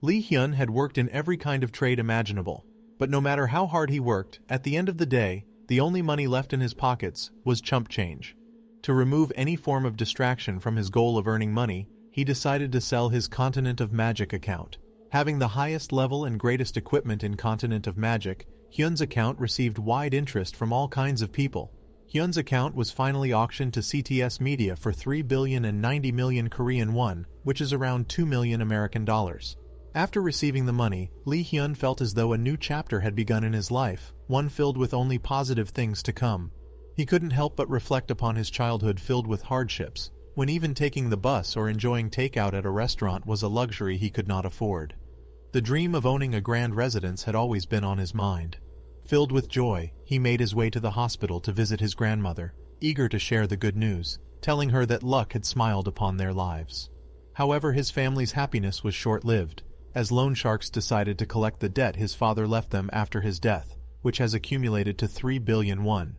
Lee Hyun had worked in every kind of trade imaginable, but no matter how hard he worked, at the end of the day, the only money left in his pockets was chump change. To remove any form of distraction from his goal of earning money, he decided to sell his Continent of Magic account. Having the highest level and greatest equipment in Continent of Magic, Hyun's account received wide interest from all kinds of people. Hyun's account was finally auctioned to CTS Media for 3,090 million Korean won, which is around 2 million American dollars. After receiving the money, Lee Hyun felt as though a new chapter had begun in his life, one filled with only positive things to come. He couldn't help but reflect upon his childhood filled with hardships, when even taking the bus or enjoying takeout at a restaurant was a luxury he could not afford. The dream of owning a grand residence had always been on his mind. Filled with joy, he made his way to the hospital to visit his grandmother, eager to share the good news, telling her that luck had smiled upon their lives. However, his family's happiness was short-lived, as loan sharks decided to collect the debt his father left them after his death, which has accumulated to 3 billion won.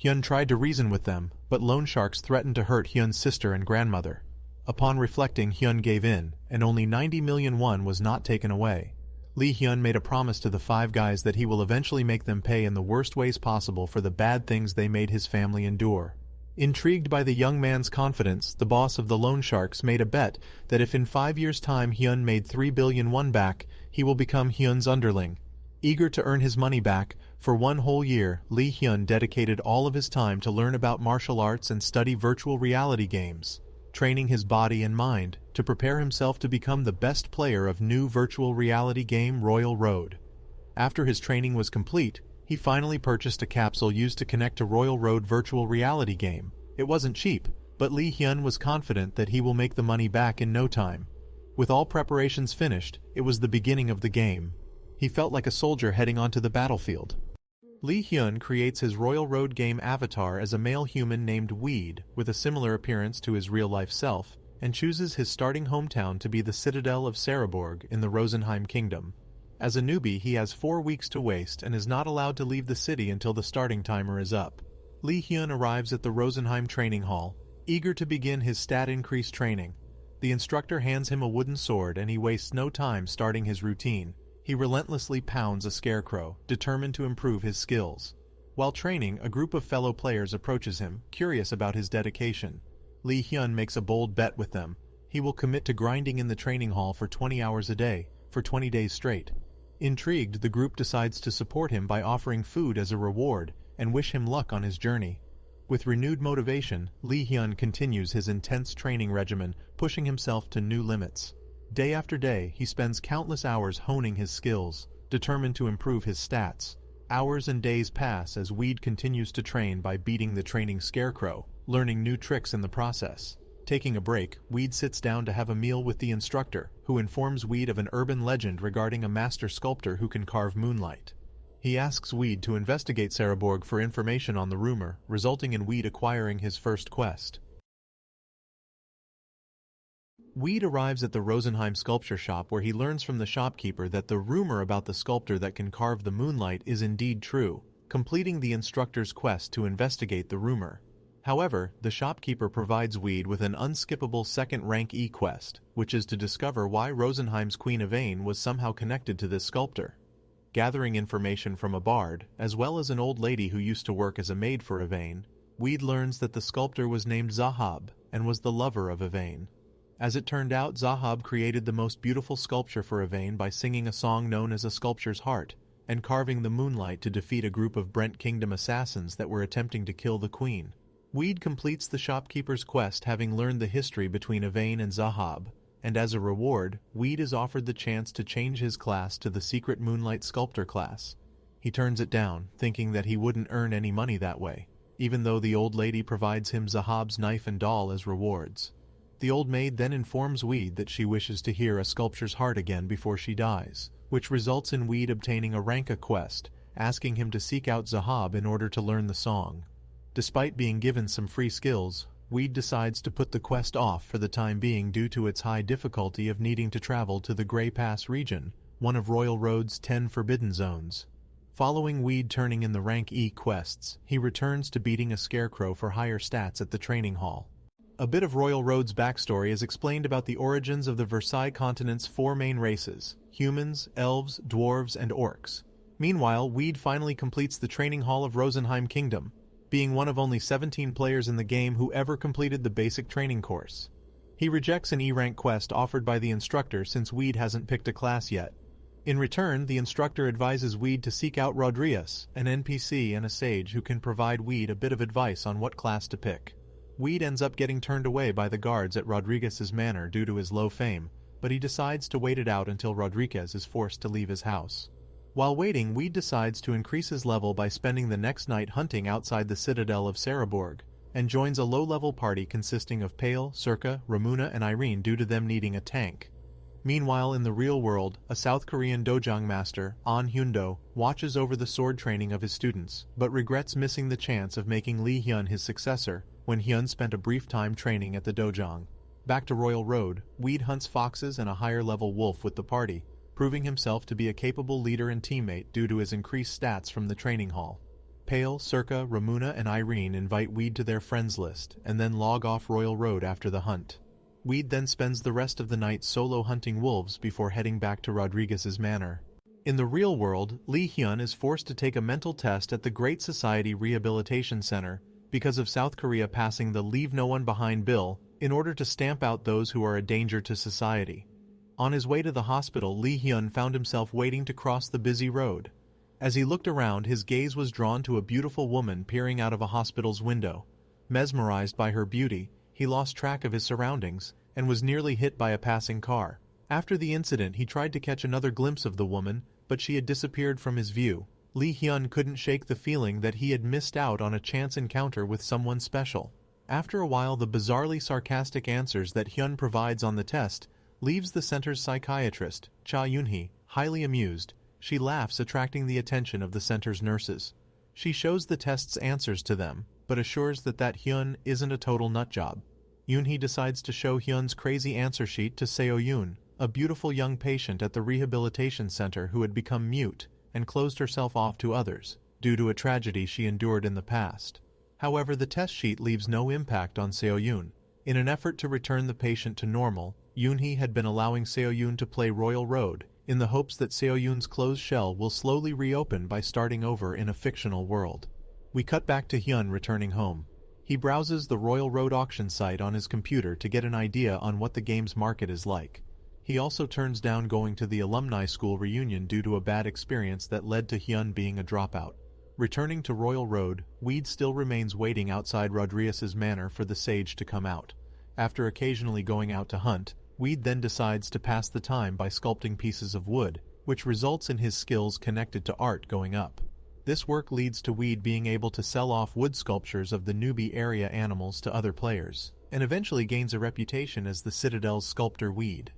Hyun tried to reason with them, but loan sharks threatened to hurt Hyun's sister and grandmother. Upon reflecting, Hyun gave in, and only 90 million won was not taken away. Lee Hyun made a promise to the five guys that he will eventually make them pay in the worst ways possible for the bad things they made his family endure. Intrigued by the young man's confidence, the boss of the loan sharks made a bet that if in 5 years' time Hyun made 3 billion won back, he will become Hyun's underling. Eager to earn his money back, for 1 whole year, Lee Hyun dedicated all of his time to learn about martial arts and study virtual reality games, training his body and mind to prepare himself to become the best player of new virtual reality game Royal Road. After his training was complete, he finally purchased a capsule used to connect to Royal Road virtual reality game. It wasn't cheap, but Lee Hyun was confident that he will make the money back in no time. With all preparations finished, it was the beginning of the game. He felt like a soldier heading onto the battlefield. Lee Hyun creates his Royal Road game avatar as a male human named Weed, with a similar appearance to his real-life self, and chooses his starting hometown to be the citadel of Saraborg in the Rosenheim Kingdom. As a newbie, he has 4 weeks to waste and is not allowed to leave the city until the starting timer is up. Lee Hyun arrives at the Rosenheim Training Hall, eager to begin his stat increase training. The instructor hands him a wooden sword and he wastes no time starting his routine. He relentlessly pounds a scarecrow, determined to improve his skills. While training, a group of fellow players approaches him, curious about his dedication. Lee Hyun makes a bold bet with them. He will commit to grinding in the training hall for 20 hours a day, for 20 days straight. Intrigued, the group decides to support him by offering food as a reward, and wish him luck on his journey. With renewed motivation, Lee Hyun continues his intense training regimen, pushing himself to new limits. Day after day, he spends countless hours honing his skills, determined to improve his stats. Hours and days pass as Weed continues to train by beating the training scarecrow, learning new tricks in the process. Taking a break, Weed sits down to have a meal with the instructor, who informs Weed of an urban legend regarding a master sculptor who can carve moonlight. He asks Weed to investigate Saraborg for information on the rumor, resulting in Weed acquiring his first quest. Weed arrives at the Rosenheim sculpture shop where he learns from the shopkeeper that the rumor about the sculptor that can carve the moonlight is indeed true, completing the instructor's quest to investigate the rumor. However, the shopkeeper provides Weed with an unskippable second-rank E-quest, which is to discover why Rosenheim's Queen Yvain was somehow connected to this sculptor. Gathering information from a bard, as well as an old lady who used to work as a maid for Yvain, Weed learns that the sculptor was named Zahab and was the lover of Yvain. As it turned out, Zahab created the most beautiful sculpture for Yvain by singing a song known as A Sculpture's Heart, and carving the moonlight to defeat a group of Brent Kingdom assassins that were attempting to kill the queen. Weed completes the shopkeeper's quest having learned the history between Yvain and Zahab, and as a reward, Weed is offered the chance to change his class to the secret Moonlight Sculptor class. He turns it down, thinking that he wouldn't earn any money that way, even though the old lady provides him Zahab's knife and doll as rewards. The old maid then informs Weed that she wishes to hear A Sculpture's Heart again before she dies, which results in Weed obtaining a Ranka quest, asking him to seek out Zahab in order to learn the song. Despite being given some free skills, Weed decides to put the quest off for the time being due to its high difficulty of needing to travel to the Grey Pass region, one of Royal Road's 10 forbidden zones. Following Weed turning in the rank E quests, he returns to beating a scarecrow for higher stats at the training hall. a bit of Royal Road's backstory is explained about the origins of the Versailles continent's four main races: humans, elves, dwarves, and orcs. Meanwhile, Weed finally completes the training hall of Rosenheim Kingdom, being one of only 17 players in the game who ever completed the basic training course. He rejects an E-rank quest offered by the instructor since Weed hasn't picked a class yet. In return, the instructor advises Weed to seek out Rodriguez, an NPC and a sage who can provide Weed a bit of advice on what class to pick. Weed ends up getting turned away by the guards at Rodriguez's manor due to his low fame, but he decides to wait it out until Rodriguez is forced to leave his house. While waiting, Weed decides to increase his level by spending the next night hunting outside the citadel of Saraborg, and joins a low-level party consisting of Pale, Circa, Ramuna, and Irene due to them needing a tank. Meanwhile, in the real world, a South Korean dojang master, An Hyun-do, watches over the sword training of his students, but regrets missing the chance of making Lee Hyun his successor when Hyun spent a brief time training at the dojang. Back to Royal Road, Weed hunts foxes and a higher-level wolf with the party, proving himself to be a capable leader and teammate due to his increased stats from the training hall. Pale, Circa, Ramuna, and Irene invite Weed to their friends list and then log off Royal Road after the hunt. Weed then spends the rest of the night solo hunting wolves before heading back to Rodriguez's manor. In the real world, Lee Hyun is forced to take a mental test at the Great Society Rehabilitation Center because of South Korea passing the Leave No One Behind bill in order to stamp out those who are a danger to society. On his way to the hospital, Lee Hyun found himself waiting to cross the busy road. As he looked around, his gaze was drawn to a beautiful woman peering out of a hospital's window. Mesmerized by her beauty, he lost track of his surroundings and was nearly hit by a passing car. After the incident, he tried to catch another glimpse of the woman, but she had disappeared from his view. Lee Hyun couldn't shake the feeling that he had missed out on a chance encounter with someone special. After a while, the bizarrely sarcastic answers that Hyun provides on the test leaves the center's psychiatrist, Cha Yun-hee, highly amused. She laughs, attracting the attention of the center's nurses. She shows the test's answers to them, but assures that Hyun isn't a total nutjob. Yun-hee decides to show Hyun's crazy answer sheet to Seo-yoon, a beautiful young patient at the rehabilitation center who had become mute and closed herself off to others, due to a tragedy she endured in the past. However, the test sheet leaves no impact on Seo-yoon. In an effort to return the patient to normal, Yun-hee had been allowing Seo-yoon to play Royal Road, in the hopes that Seo-yoon's closed shell will slowly reopen by starting over in a fictional world. We cut back to Hyun returning home. He browses the Royal Road auction site on his computer to get an idea on what the game's market is like. He also turns down going to the alumni school reunion due to a bad experience that led to Hyun being a dropout. Returning to Royal Road, Weed still remains waiting outside Rodriguez's manor for the sage to come out. After occasionally going out to hunt, Weed then decides to pass the time by sculpting pieces of wood, which results in his skills connected to art going up. This work leads to Weed being able to sell off wood sculptures of the newbie area animals to other players, and eventually gains a reputation as the Citadel's sculptor Weed.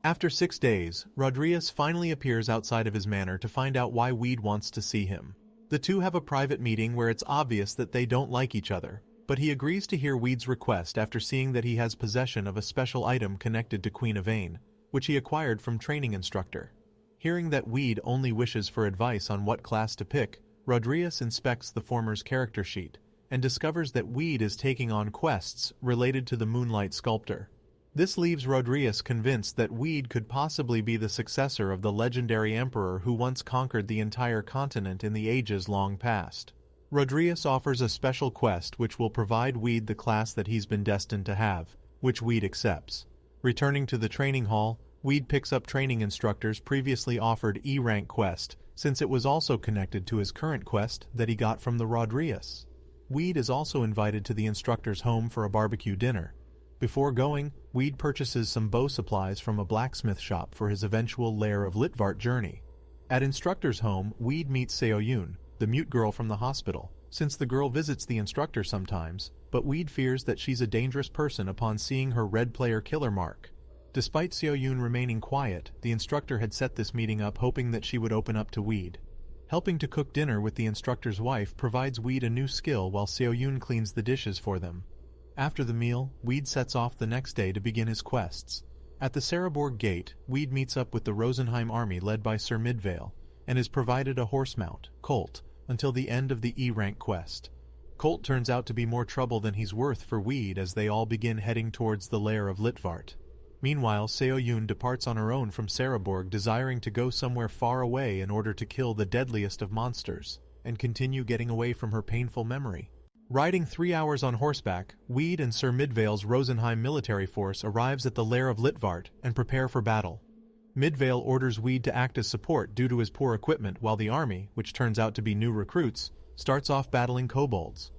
After 6 days, Rodriguez finally appears outside of his manor to find out why Weed wants to see him. The two have a private meeting where it's obvious that they don't like each other, but he agrees to hear Weed's request after seeing that he has possession of a special item connected to Queen Yvain, which he acquired from training instructor. Hearing that Weed only wishes for advice on what class to pick, Rodriguez inspects the former's character sheet and discovers that Weed is taking on quests related to the Moonlight Sculptor. This leaves Rodriguez convinced that Weed could possibly be the successor of the legendary emperor who once conquered the entire continent in the ages long past. Rodriguez offers a special quest which will provide Weed the class that he's been destined to have, which Weed accepts. Returning to the training hall, Weed picks up training instructor's previously offered E-rank quest, since it was also connected to his current quest that he got from the Rodriguez. Weed is also invited to the instructor's home for a barbecue dinner. Before going, Weed purchases some bow supplies from a blacksmith shop for his eventual Lair of Litvart journey. At instructor's home, Weed meets Seo-yoon, the mute girl from the hospital, since the girl visits the instructor sometimes, but Weed fears that she's a dangerous person upon seeing her red player killer mark. Despite Seo-yoon remaining quiet, the instructor had set this meeting up hoping that she would open up to Weed. Helping to cook dinner with the instructor's wife provides Weed a new skill while Seo-yoon cleans the dishes for them. After the meal, Weed sets off the next day to begin his quests. At the Saraborg Gate, Weed meets up with the Rosenheim army led by Sir Midvale, and is provided a horse mount, Colt, until the end of the E-rank quest. Colt turns out to be more trouble than he's worth for Weed as they all begin heading towards the lair of Litvart. Meanwhile, Seo-yoon departs on her own from Saraborg, desiring to go somewhere far away in order to kill the deadliest of monsters, and continue getting away from her painful memory. Riding 3 hours on horseback, Weed and Sir Midvale's Rosenheim military force arrives at the lair of Litvart and prepare for battle. Midvale orders Weed to act as support due to his poor equipment, while the army, which turns out to be new recruits, starts off battling kobolds.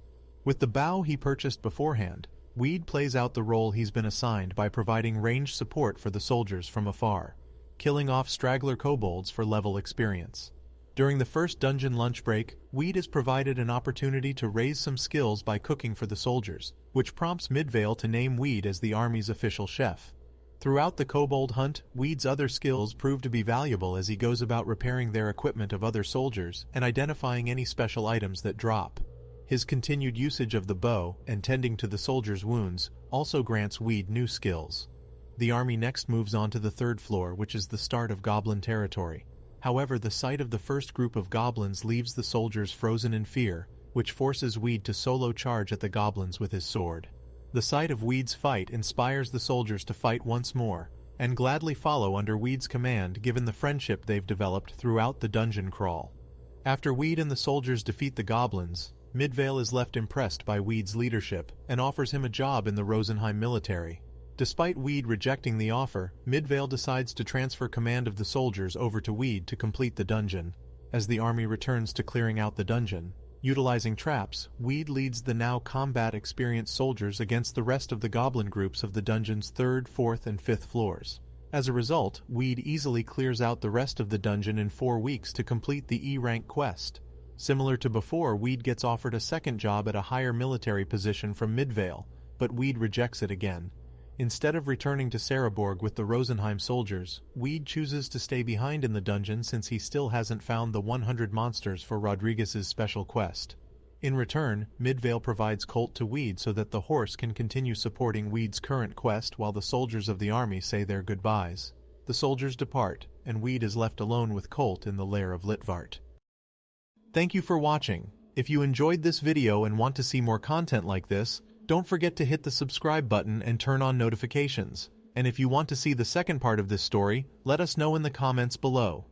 With the bow he purchased beforehand, Weed plays out the role he's been assigned by providing ranged support for the soldiers from afar, killing off straggler kobolds for level experience. During the first dungeon lunch break, Weed is provided an opportunity to raise some skills by cooking for the soldiers, which prompts Midvale to name Weed as the army's official chef. Throughout the kobold hunt, Weed's other skills prove to be valuable as he goes about repairing their equipment of other soldiers and identifying any special items that drop. His continued usage of the bow and tending to the soldiers' wounds also grants Weed new skills. The army next moves on to the 3rd floor, which is the start of goblin territory. However, the sight of the first group of goblins leaves the soldiers frozen in fear, which forces Weed to solo charge at the goblins with his sword. The sight of Weed's fight inspires the soldiers to fight once more, and gladly follow under Weed's command given the friendship they've developed throughout the dungeon crawl. After Weed and the soldiers defeat the goblins, Midvale is left impressed by Weed's leadership and offers him a job in the Rosenheim military. Despite Weed rejecting the offer, Midvale decides to transfer command of the soldiers over to Weed to complete the dungeon. As the army returns to clearing out the dungeon, utilizing traps, Weed leads the now combat-experienced soldiers against the rest of the goblin groups of the dungeon's 3rd, 4th, and 5th floors. As a result, Weed easily clears out the rest of the dungeon in 4 weeks to complete the E-rank quest. Similar to before, Weed gets offered a second job at a higher military position from Midvale, but Weed rejects it again. Instead of returning to Saraborg with the Rosenheim soldiers, Weed chooses to stay behind in the dungeon since he still hasn't found the 100 monsters for Rodriguez's special quest. In return, Midvale provides Colt to Weed so that the horse can continue supporting Weed's current quest while the soldiers of the army say their goodbyes. The soldiers depart, and Weed is left alone with Colt in the lair of Litvart. Thank you for watching. If you enjoyed this video and want to see more content like this, don't forget to hit the subscribe button and turn on notifications. And if you want to see the second part of this story, let us know in the comments below.